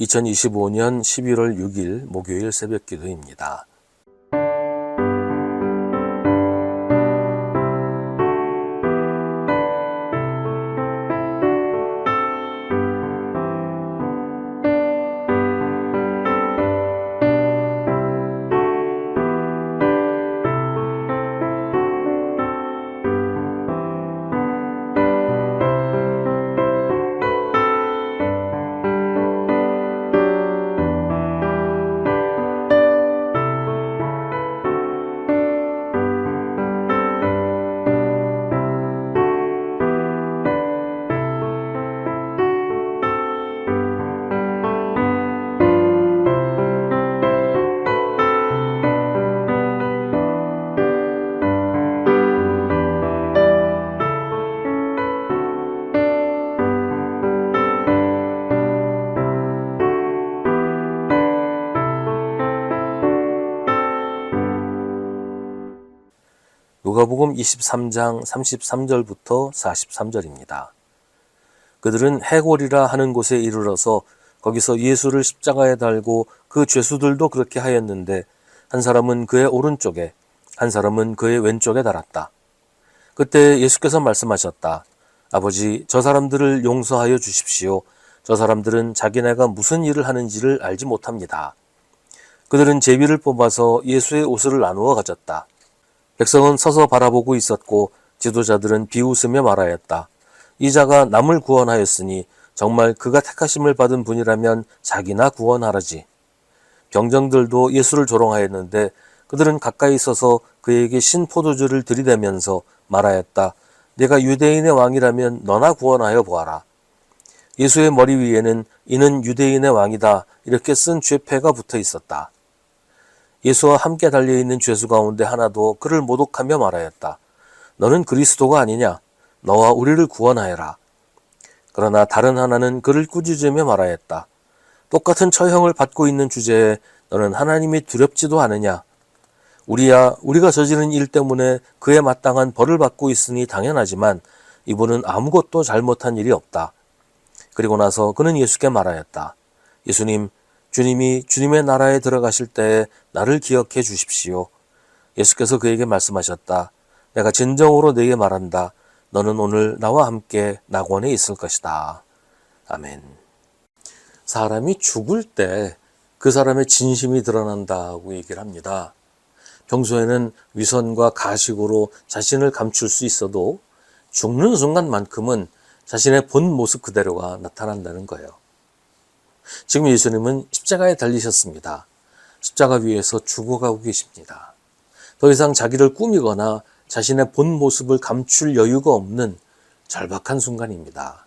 2025년 11월 6일 목요일 새벽 기도입니다. 누가복음 23장 33절부터 43절입니다. 그들은 해골이라 하는 곳에 이르러서 거기서 예수를 십자가에 달고 그 죄수들도 그렇게 하였는데 한 사람은 그의 오른쪽에 한 사람은 그의 왼쪽에 달았다. 그때 예수께서 말씀하셨다. 아버지, 저 사람들을 용서하여 주십시오. 저 사람들은 자기네가 무슨 일을 하는지를 알지 못합니다. 그들은 제비를 뽑아서 예수의 옷을 나누어 가졌다. 백성은 서서 바라보고 있었고 지도자들은 비웃으며 말하였다. 이 자가 남을 구원하였으니 정말 그가 택하심을 받은 분이라면 자기나 구원하라지. 병정들도 예수를 조롱하였는데 그들은 가까이 서서 그에게 신포도주를 들이대면서 말하였다. 내가 유대인의 왕이라면 너나 구원하여 보아라. 예수의 머리 위에는 이는 유대인의 왕이다 이렇게 쓴 죄패가 붙어 있었다. 예수와 함께 달려있는 죄수 가운데 하나도 그를 모독하며 말하였다. 너는 그리스도가 아니냐? 너와 우리를 구원하여라. 그러나 다른 하나는 그를 꾸짖으며 말하였다. 똑같은 처형을 받고 있는 주제에 너는 하나님이 두렵지도 않으냐? 우리가 저지른 일 때문에 그에 마땅한 벌을 받고 있으니 당연하지만 이분은 아무것도 잘못한 일이 없다. 그리고 나서 그는 예수께 말하였다. 예수님, 주님이 주님의 나라에 들어가실 때에 나를 기억해 주십시오. 예수께서 그에게 말씀하셨다. 내가 진정으로 네게 말한다. 너는 오늘 나와 함께 낙원에 있을 것이다. 아멘. 사람이 죽을 때 그 사람의 진심이 드러난다고 얘기를 합니다. 평소에는 위선과 가식으로 자신을 감출 수 있어도 죽는 순간만큼은 자신의 본 모습 그대로가 나타난다는 거예요. 지금 예수님은 십자가에 달리셨습니다. 십자가 위에서 죽어가고 계십니다. 더 이상 자기를 꾸미거나 자신의 본 모습을 감출 여유가 없는 절박한 순간입니다.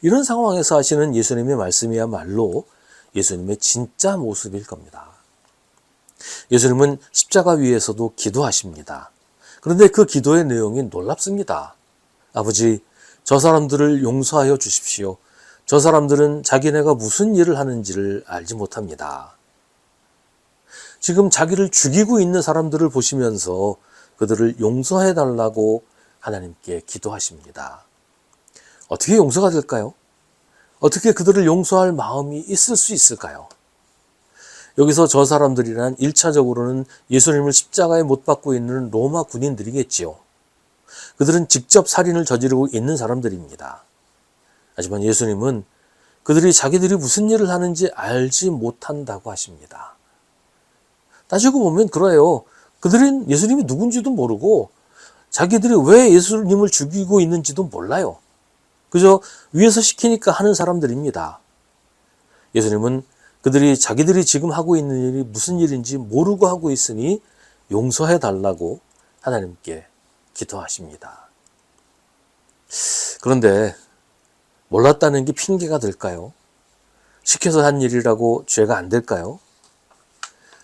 이런 상황에서 하시는 예수님의 말씀이야말로 예수님의 진짜 모습일 겁니다. 예수님은 십자가 위에서도 기도하십니다. 그런데 그 기도의 내용이 놀랍습니다. 아버지, 저 사람들을 용서하여 주십시오. 저 사람들은 자기네가 무슨 일을 하는지를 알지 못합니다. 지금 자기를 죽이고 있는 사람들을 보시면서 그들을 용서해 달라고 하나님께 기도하십니다. 어떻게 용서가 될까요? 어떻게 그들을 용서할 마음이 있을 수 있을까요? 여기서 저 사람들이란 1차적으로는 예수님을 십자가에 못 박고 있는 로마 군인들이겠지요. 그들은 직접 살인을 저지르고 있는 사람들입니다. 하지만 예수님은 그들이 자기들이 무슨 일을 하는지 알지 못한다고 하십니다. 따지고 보면 그래요. 그들은 예수님이 누군지도 모르고 자기들이 왜 예수님을 죽이고 있는지도 몰라요. 그저 위에서 시키니까 하는 사람들입니다. 예수님은 그들이 자기들이 지금 하고 있는 일이 무슨 일인지 모르고 하고 있으니 용서해 달라고 하나님께 기도하십니다. 그런데 몰랐다는 게 핑계가 될까요? 시켜서 한 일이라고 죄가 안 될까요?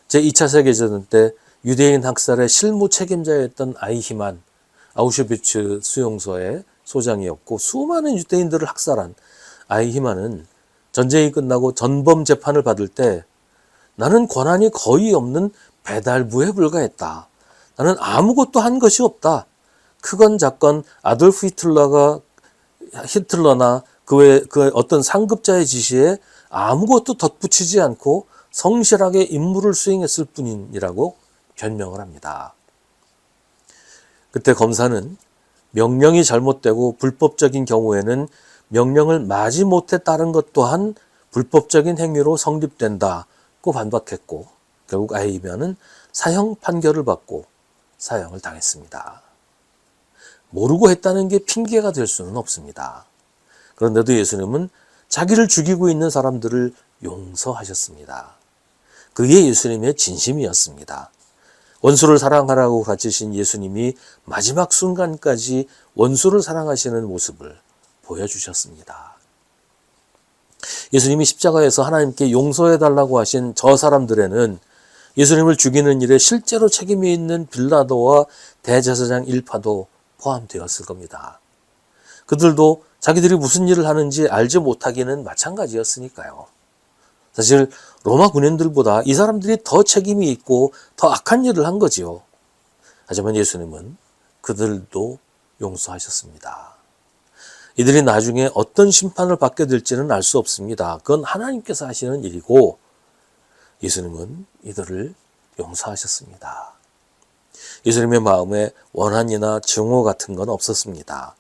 제2차 세계대전 때 유대인 학살의 실무 책임자였던 아이히만, 아우슈비츠 수용소의 소장이었고 수많은 유대인들을 학살한 아이히만은 전쟁이 끝나고 전범 재판을 받을 때 나는 권한이 거의 없는 배달부에 불과했다. 나는 아무것도 한 것이 없다. 크건 작건 아돌프 히틀러나 그 어떤 상급자의 지시에 아무것도 덧붙이지 않고 성실하게 임무를 수행했을 뿐이라고 변명을 합니다. 그때 검사는 명령이 잘못되고 불법적인 경우에는 명령을 마지못해 따른 것 또한 불법적인 행위로 성립된다고 반박했고 결국 A면은 사형 판결을 받고 사형을 당했습니다. 모르고 했다는 게 핑계가 될 수는 없습니다. 그런데도 예수님은 자기를 죽이고 있는 사람들을 용서하셨습니다. 그게 예수님의 진심이었습니다. 원수를 사랑하라고 가르치신 예수님이 마지막 순간까지 원수를 사랑하시는 모습을 보여주셨습니다. 예수님이 십자가에서 하나님께 용서해달라고 하신 저 사람들에는 예수님을 죽이는 일에 실제로 책임이 있는 빌라도와 대제사장 일파도 포함되었을 겁니다. 그들도 자기들이 무슨 일을 하는지 알지 못하기는 마찬가지였으니까요. 사실 로마 군인들보다 이 사람들이 더 책임이 있고 더 악한 일을 한 거지요. 하지만 예수님은 그들도 용서하셨습니다. 이들이 나중에 어떤 심판을 받게 될지는 알 수 없습니다. 그건 하나님께서 하시는 일이고 예수님은 이들을 용서하셨습니다. 예수님의 마음에 원한이나 증오 같은 건 없었습니다.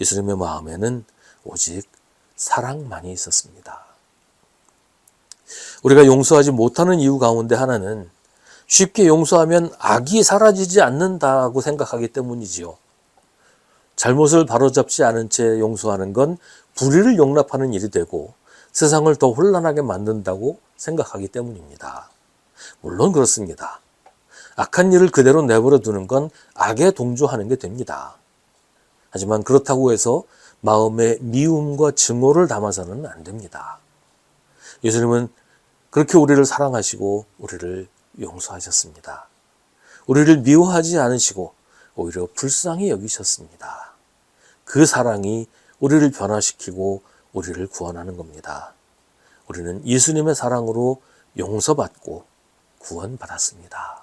예수님의 마음에는 오직 사랑만이 있었습니다. 우리가 용서하지 못하는 이유 가운데 하나는 쉽게 용서하면 악이 사라지지 않는다고 생각하기 때문이지요. 잘못을 바로잡지 않은 채 용서하는 건 불의를 용납하는 일이 되고 세상을 더 혼란하게 만든다고 생각하기 때문입니다. 물론 그렇습니다. 악한 일을 그대로 내버려 두는 건 악에 동조하는 게 됩니다. 하지만 그렇다고 해서 마음에 미움과 증오를 담아서는 안 됩니다. 예수님은 그렇게 우리를 사랑하시고 우리를 용서하셨습니다. 우리를 미워하지 않으시고 오히려 불쌍히 여기셨습니다. 그 사랑이 우리를 변화시키고 우리를 구원하는 겁니다. 우리는 예수님의 사랑으로 용서받고 구원받았습니다.